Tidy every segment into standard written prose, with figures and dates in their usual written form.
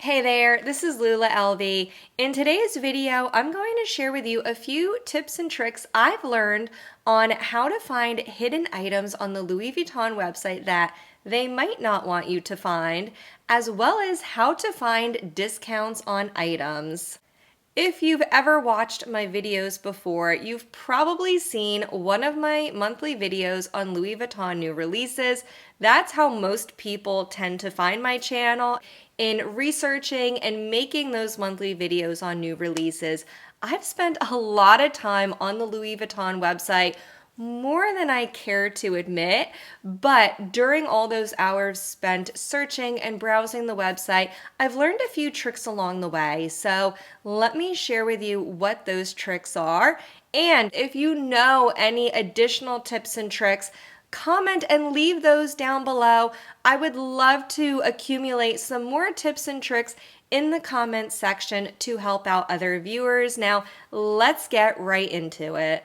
Hey there, this is Lula LV. In today's video, I'm going to share with you a few tips and tricks I've learned on how to find hidden items on the Louis Vuitton website that they might not want you to find, as well as how to find discounts on items. If you've ever watched my videos before, you've probably seen one of my monthly videos on Louis Vuitton new releases. That's how most people tend to find my channel. In researching and making those monthly videos on new releases, I've spent a lot of time on the Louis Vuitton website, more than I care to admit, but during all those hours spent searching and browsing the website, I've learned a few tricks along the way. So let me share with you what those tricks are. And if you know any additional tips and tricks, comment and leave those down below. I would love to accumulate some more tips and tricks in the comments section to help out other viewers. Now, let's get right into it.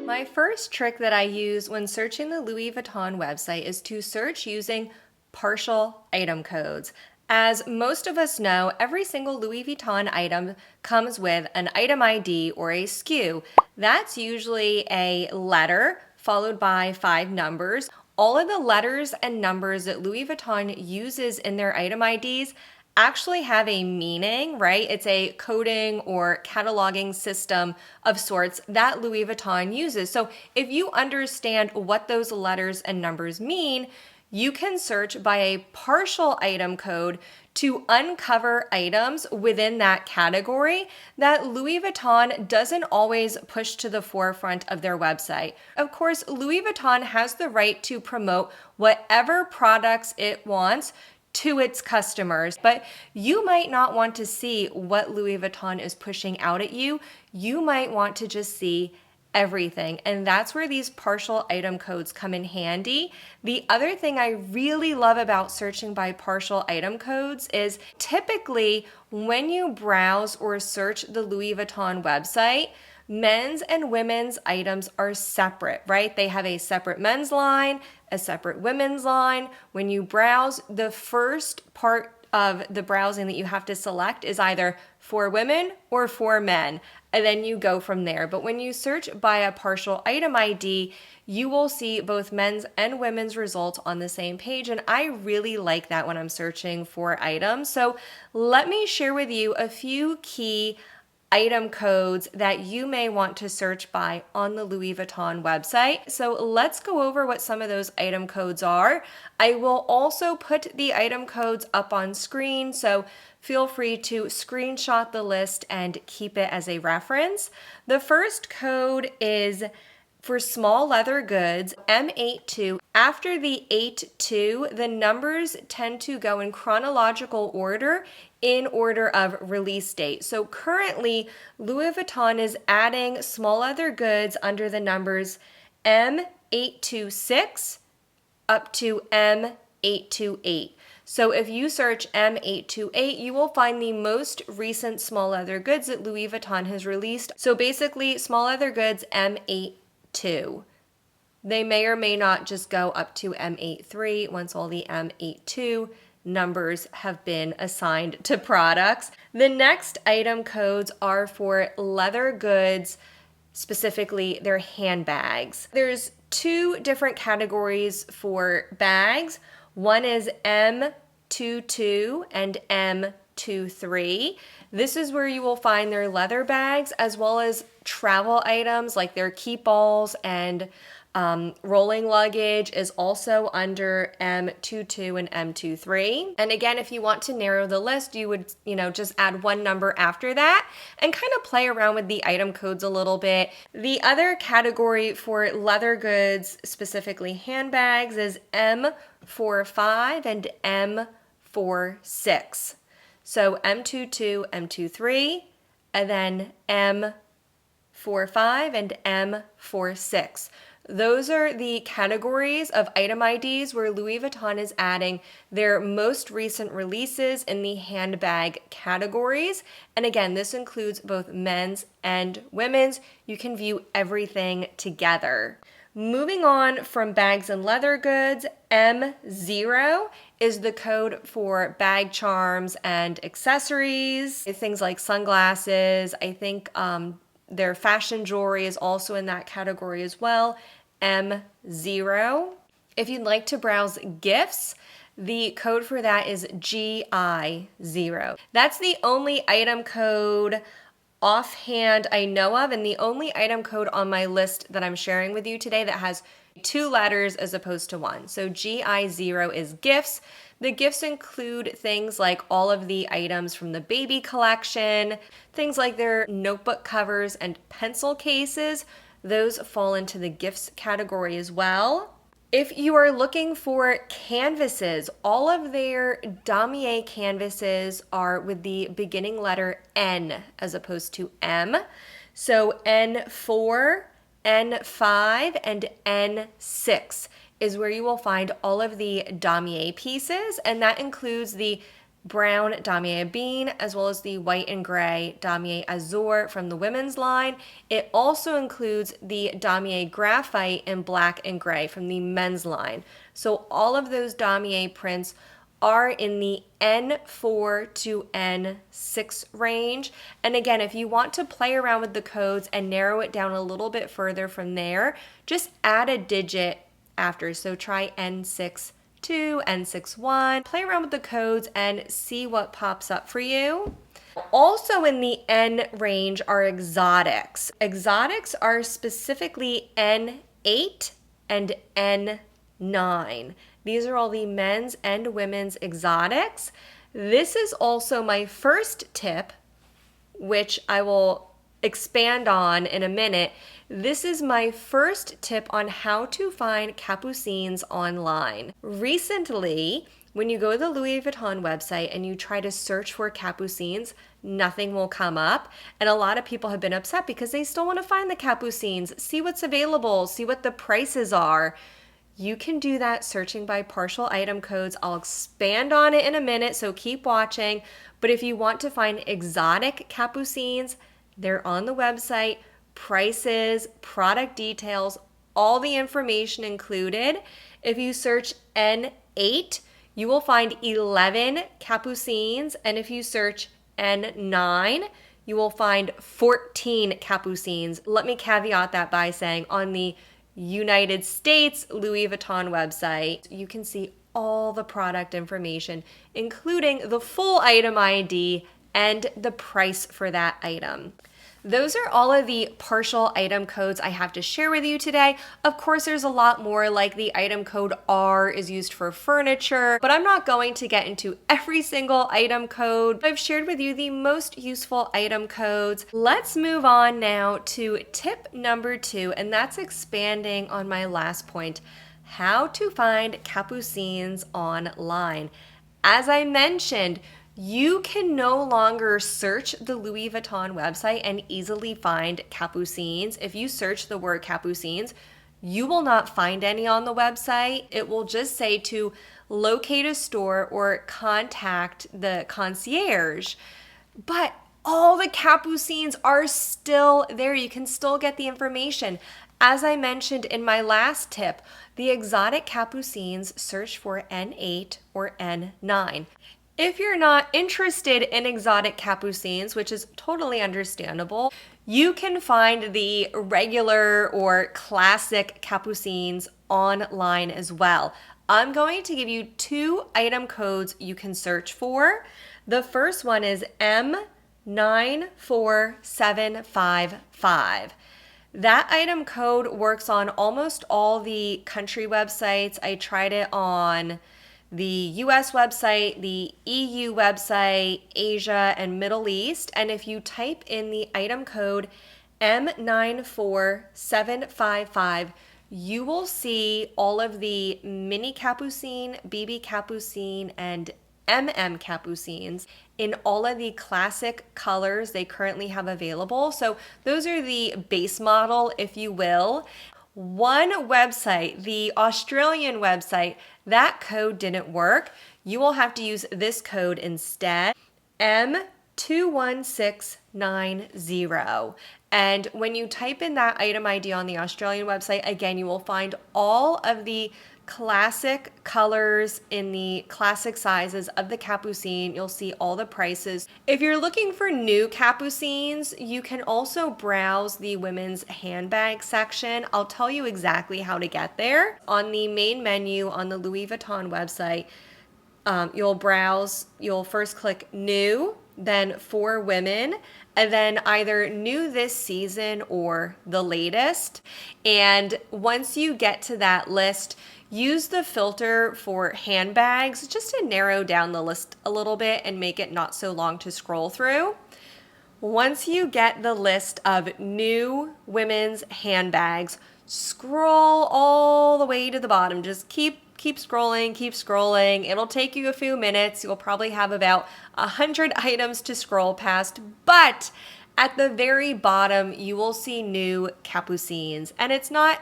My first trick that I use when searching the Louis Vuitton website is to search using partial item codes. As most of us know, every single Louis Vuitton item comes with an item ID or a SKU. That's usually a letter followed by 5 numbers. All of the letters and numbers that Louis Vuitton uses in their item IDs actually have a meaning, right? It's a coding or cataloging system of sorts that Louis Vuitton uses. So if you understand what those letters and numbers mean, you can search by a partial item code to uncover items within that category that Louis Vuitton doesn't always push to the forefront of their website. Of course, Louis Vuitton has the right to promote whatever products it wants to its customers, but you might not want to see what Louis Vuitton is pushing out at you. You might want to just see everything, and that's where these partial item codes come in handy. The other thing I really love about searching by partial item codes is typically when you browse or search the Louis Vuitton website, men's and women's items are separate, right? They have a separate men's line, a separate women's line. When you browse, the first part of the browsing that you have to select is either for women or for men, and then you go from there. But when you search by a partial item ID, you will see both men's and women's results on the same page, and I really like that when I'm searching for items. So let me share with you a few key item codes that you may want to search by on the Louis Vuitton website. So let's go over what some of those item codes are. I will also put the item codes up on screen, so feel free to screenshot the list and keep it as a reference. The first code is for small leather goods, M82. After the 82, the numbers tend to go in chronological order in order of release date. So currently, Louis Vuitton is adding small leather goods under the numbers M826 up to M828. So if you search M828, you will find the most recent small leather goods that Louis Vuitton has released. So basically, small leather goods M82. They may or may not just go up to M83 once all the M82 numbers have been assigned to products. The next item codes are for leather goods, specifically their handbags. There's 2 different categories for bags. One is M22 and M23. This is where you will find their leather bags as well as travel items like their keep balls and rolling luggage is also under M22 and M23. And again, if you want to narrow the list, you would, just add one number after that and kind of play around with the item codes a little bit. The other category for leather goods, specifically handbags, is M45 and M46. So M22, M23, and then M45 and M46. Those are the categories of item IDs where Louis Vuitton is adding their most recent releases in the handbag categories. And again, this includes both men's and women's. You can view everything together. Moving on from bags and leather goods, M0 is the code for bag charms and accessories, things like sunglasses. I think their fashion jewelry is also in that category as well, M0. If you'd like to browse gifts, the code for that is GI0. That's the only item code offhand I know of, and the only item code on my list that I'm sharing with you today that has 2 letters as opposed to 1. So GI0 is gifts. The gifts include things like all of the items from the baby collection, things like their notebook covers and pencil cases. Those fall into the gifts category as well. If you are looking for canvases, all of their damier canvases are with the beginning letter N as opposed to M. So N4, N5, and N6 is where you will find all of the damier pieces, and that includes the brown damier bean as well as the white and gray damier azur from the women's line. It also includes the damier graphite in black and gray from the men's line. So all of those damier prints are in the N4 to N6 range. And again, if you want to play around with the codes and narrow it down a little bit further from there, just add a digit after. So try N6 2, N61, play around with the codes and see what pops up for you. Also in the N range are exotics. Exotics are specifically N8 and N9. These are all the men's and women's exotics. This is also my first tip, which I will expand on in a minute. This is my first tip on how to find capucines online. Recently, when you go to the Louis Vuitton website and you try to search for capucines, nothing will come up. And a lot of people have been upset because they still want to find the capucines, see what's available, see what the prices are. You can do that searching by partial item codes. I'll expand on it in a minute, so keep watching. But if you want to find exotic capucines, they're on the website. Prices, product details, all the information included. If you search N8, you will find 11 capucines, and if you search N9, you will find 14 capucines. Let me caveat that by saying on the United States Louis Vuitton website, you can see all the product information, including the full item ID and the price for that item. Those are all of the partial item codes I have to share with you today. Of course, there's a lot more, like the item code R is used for furniture, but I'm not going to get into every single item code. I've shared with you the most useful item codes. Let's move on now to tip number 2, and that's expanding on my last point, how to find capucines online. As I mentioned, you can no longer search the Louis Vuitton website and easily find capucines. If you search the word capucines, you will not find any on the website. It will just say to locate a store or contact the concierge. But all the capucines are still there. You can still get the information. As I mentioned in my last tip, the exotic capucines search for N8 or N9. If you're not interested in exotic capucines, which is totally understandable, you can find the regular or classic capucines online as well. I'm going to give you 2 item codes you can search for. The first one is M94755. That item code works on almost all the country websites. I tried it on the US website, the EU website, Asia, and Middle East. And if you type in the item code M94755, you will see all of the mini capucine, BB capucine, and MM capucines in all of the classic colors they currently have available. So those are the base model, if you will. One website, the Australian website, that code didn't work. You will have to use this code instead, M21690. And when you type in that item ID on the Australian website, again, you will find all of the classic colors in the classic sizes of the capucine. You'll see all the prices. If you're looking for new capucines, you can also browse the women's handbag section. I'll tell you exactly how to get there. On the main menu on the Louis Vuitton website, you'll browse, you'll first click new, then for women, and then either new this season or the latest. And once you get to that list, use the filter for handbags just to narrow down the list a little bit and make it not so long to scroll through. Once you get the list of new women's handbags, scroll all the way to the bottom. Just keep scrolling, keep scrolling. It'll take you a few minutes. You'll probably have about 100 items to scroll past, but at the very bottom, you will see new capucines. And it's not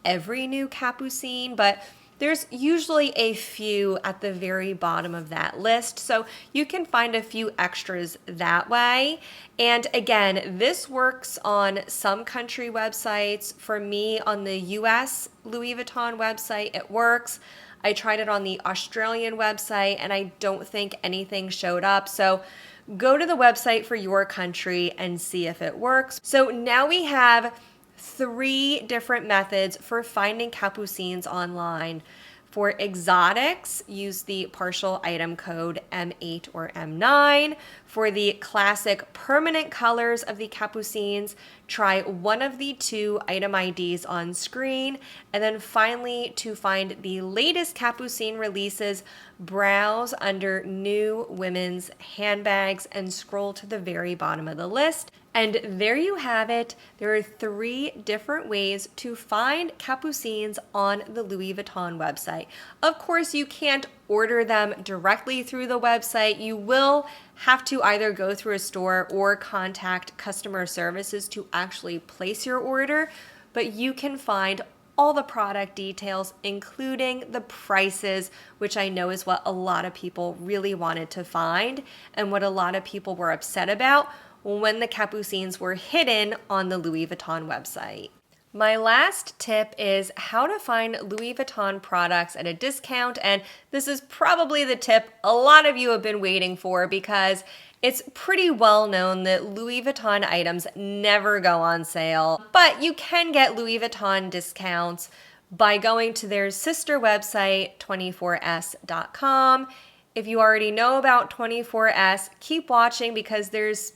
every new capucine, but there's usually a few at the very bottom of that list, so you can find a few extras that way. And again, this works on some country websites. For me, on the US Louis Vuitton website, it works. I tried it on the Australian website and I don't think anything showed up. So go to the website for your country and see if it works. So now we have 3 different methods for finding capucines online. For exotics, use the partial item code M8 or M9. For the classic permanent colors of the capucines, try one of the 2 item IDs on screen. And then finally, to find the latest capucine releases, browse under new women's handbags and scroll to the very bottom of the list. And there you have it. There are 3 different ways to find capucines on the Louis Vuitton website. Of course, you can't order them directly through the website. You will have to either go through a store or contact customer services to actually place your order, but you can find all the product details, including the prices, which I know is what a lot of people really wanted to find and what a lot of people were upset about when the capucines were hidden on the Louis Vuitton website. My last tip is how to find Louis Vuitton products at a discount, and this is probably the tip a lot of you have been waiting for because it's pretty well known that Louis Vuitton items never go on sale, but you can get Louis Vuitton discounts by going to their sister website, 24s.com. If you already know about 24s, keep watching because there's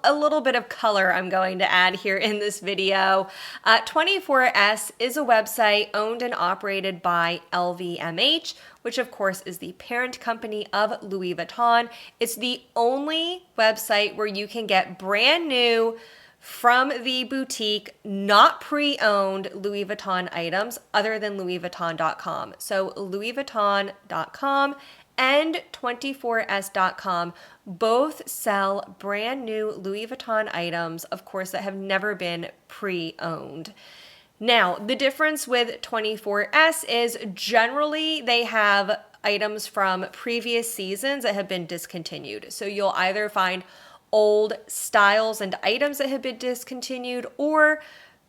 a little bit of color I'm going to add here in this video. 24s is a website owned and operated by LVMH, which of course is the parent company of Louis Vuitton. It's the only website where you can get brand new from the boutique, not pre-owned Louis Vuitton items other than louisvuitton.com. So louisvuitton.com and 24s.com both sell brand new Louis Vuitton items, of course, that have never been pre-owned. Now, the difference with 24s is generally they have items from previous seasons that have been discontinued. So you'll either find old styles and items that have been discontinued or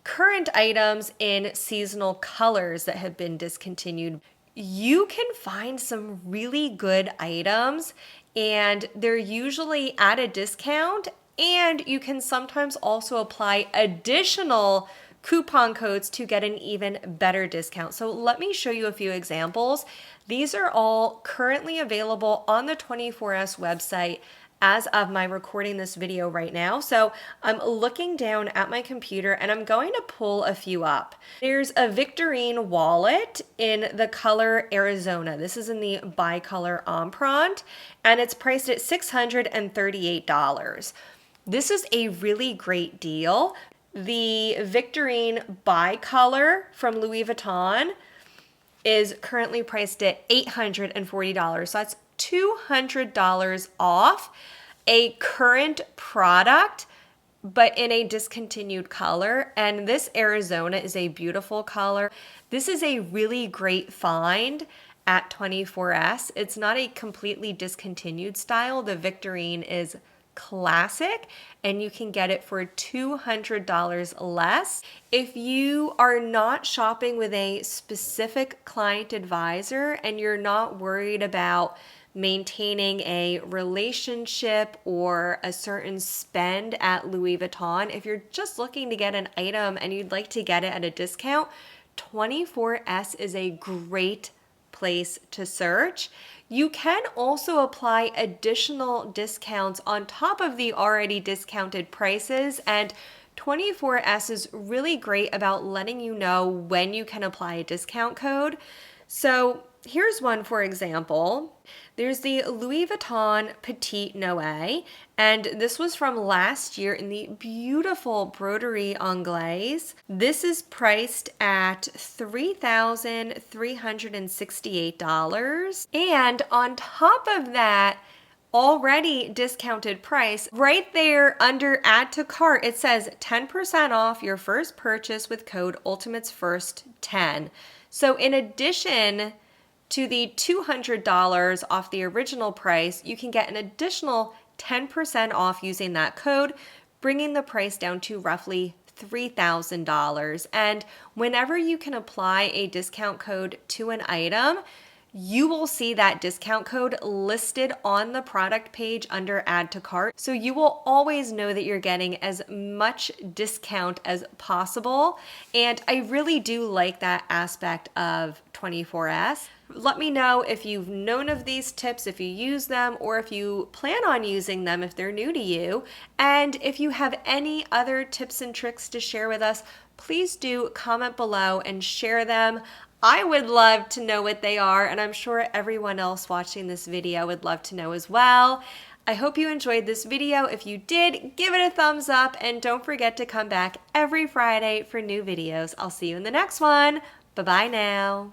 current items in seasonal colors that have been discontinued. You can find some really good items and they're usually at a discount, and you can sometimes also apply additional coupon codes to get an even better discount. So let me show you a few examples. These are all currently available on the 24s website as of my recording this video right now. So I'm looking down at my computer and I'm going to pull a few up. There's a Victorine wallet in the color Arizona. This is in the bicolor empreinte and it's priced at $638. This is a really great deal. The Victorine bicolor from Louis Vuitton is currently priced at $840. So that's $200 off a current product, but in a discontinued color. And this Arizona is a beautiful color. This is a really great find at 24s. It's not a completely discontinued style. The Victorine is Classic, and you can get it for $200 less. If you are not shopping with a specific client advisor and you're not worried about maintaining a relationship or a certain spend at Louis Vuitton, if you're just looking to get an item and you'd like to get it at a discount, 24S is a great place to search. You can also apply additional discounts on top of the already discounted prices, and 24S is really great about letting you know when you can apply a discount code. So here's one for example. There's the Louis Vuitton Petite Noe, and this was from last year in the beautiful broderie anglaise. This is priced at $3,368. And on top of that, already discounted price, right there under add to cart, it says 10% off your first purchase with code ULTIMATESFIRST10. So in addition to the $200 off the original price, you can get an additional 10% off using that code, bringing the price down to roughly $3,000. And whenever you can apply a discount code to an item, you will see that discount code listed on the product page under add to cart. So you will always know that you're getting as much discount as possible. And I really do like that aspect of 24S. Let me know if you've known of these tips, if you use them, or if you plan on using them if they're new to you. And if you have any other tips and tricks to share with us, please do comment below and share them. I would love to know what they are, and I'm sure everyone else watching this video would love to know as well. I hope you enjoyed this video. If you did, give it a thumbs up, and don't forget to come back every Friday for new videos. I'll see you in the next one. Bye-bye now.